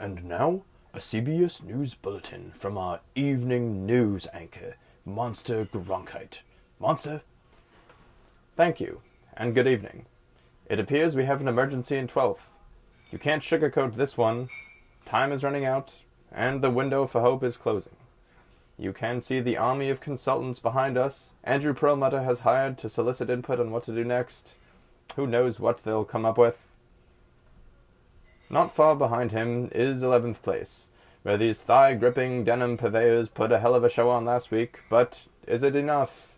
And now, a CBS News Bulletin from our evening news anchor, Monster Gronkite. Monster? Thank you, and good evening. It appears we have an emergency in 12th. You can't sugarcoat this one. Time is running out, and the window for hope is closing. You can see the army of consultants behind us. Andrew Perlmutter has hired to solicit input on what to do next. Who knows what they'll come up with? Not far behind him is 11th place, where these thigh-gripping denim purveyors put a hell of a show on last week, but is it enough?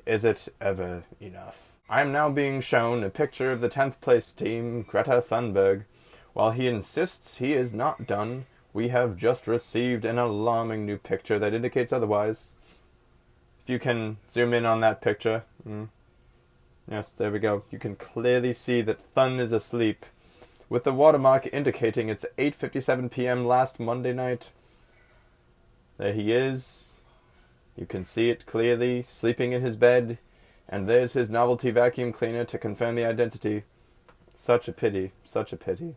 Is it ever enough? I am now being shown a picture of the 10th place team, Greta Thunberg. While he insists he is not done, we have just received an alarming new picture that indicates otherwise. If you can zoom in on that picture. Yes, there we go. You can clearly see that Thun is asleep, with the watermark indicating it's 8:57 p.m. last Monday night. There he is. You can see it clearly, sleeping in his bed, and there's his novelty vacuum cleaner to confirm the identity. Such a pity, such a pity.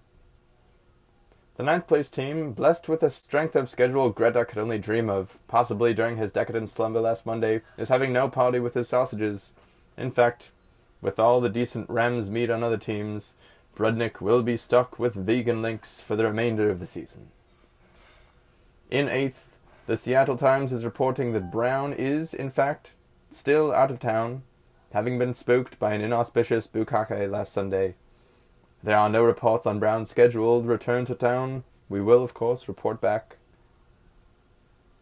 The 9th place team, blessed with a strength of schedule Greta could only dream of, possibly during his decadent slumber last Monday, is having no party with his sausages. In fact, with all the decent Rams meat on other teams, Brudnick will be stuck with vegan links for the remainder of the season. In 8th, the Seattle Times is reporting that Brown is, in fact, still out of town, having been spooked by an inauspicious bukkake last Sunday. There are no reports on Brown's scheduled return to town. We will, of course, report back.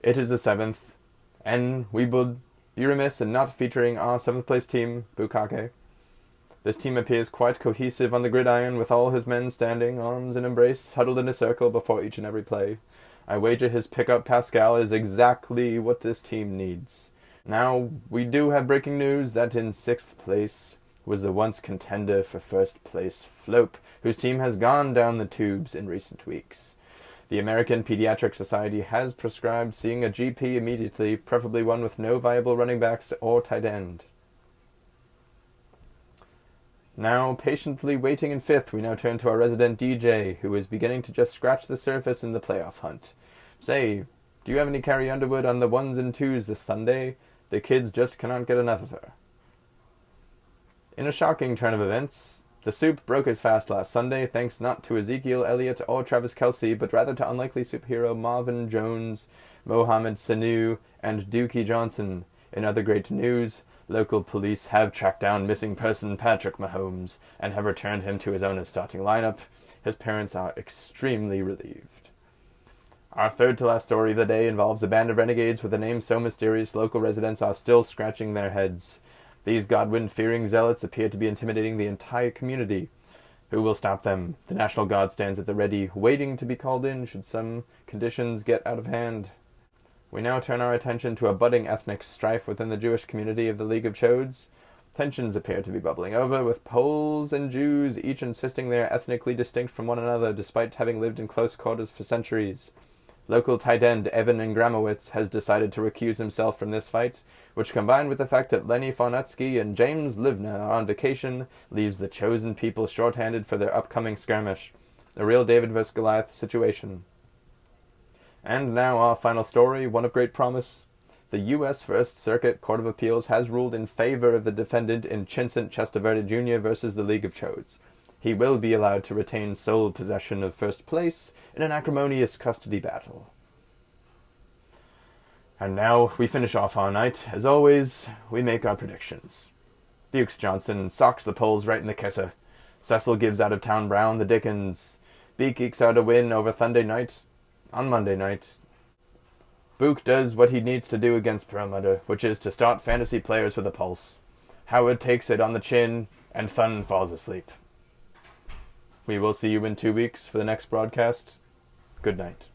It is the 7th, and we would be remiss in not featuring our 7th place team, Bukkake. This team appears quite cohesive on the gridiron, with all his men standing, arms in embrace, huddled in a circle before each and every play. I wager his pickup Pascal is exactly what this team needs. Now, we do have breaking news that in 6th place was the once contender for 1st place Flope, whose team has gone down the tubes in recent weeks. The American Pediatric Society has prescribed seeing a GP immediately, preferably one with no viable running backs or tight end. Now, patiently waiting in 5th, we now turn to our resident DJ, who is beginning to just scratch the surface in the playoff hunt. Say, do you have any Carrie Underwood on the 1s and 2s this Sunday? The kids just cannot get enough of her. In a shocking turn of events, the Soup broke his fast last Sunday, thanks not to Ezekiel Elliott or Travis Kelce, but rather to unlikely superhero Marvin Jones, Mohamed Sanu, and Dookie Johnson. In other great news, local police have tracked down missing person Patrick Mahomes and have returned him to his owner's starting lineup. His parents are extremely relieved. Our third-to-last story of the day involves a band of renegades with a name so mysterious local residents are still scratching their heads. These Godwin-fearing zealots appear to be intimidating the entire community. Who will stop them? The National Guard stands at the ready, waiting to be called in should some conditions get out of hand. We now turn our attention to a budding ethnic strife within the Jewish community of the League of Chodes. Tensions appear to be bubbling over, with Poles and Jews each insisting they are ethnically distinct from one another despite having lived in close quarters for centuries. Local tight end Evan Ingramowitz has decided to recuse himself from this fight, which, combined with the fact that Lenny Fonetsky and James Livner are on vacation, leaves the chosen people shorthanded for their upcoming skirmish. A real David vs. Goliath situation. And now our final story, one of great promise. The U.S. First Circuit Court of Appeals has ruled in favor of the defendant in Chincent Chestaverde Jr. versus the League of Chodes. He will be allowed to retain sole possession of 1st place in an acrimonious custody battle. And now we finish off our night. As always, we make our predictions. Fuchs Johnson socks the Poles right in the kisser. Cecil gives out-of-town Brown the Dickens. Beak ekes out a win over Sunday night. On Monday night, Book does what he needs to do against Perlmutter, which is to start fantasy players with a pulse. Howard takes it on the chin, and Thun falls asleep. We will see you in 2 weeks for the next broadcast. Good night.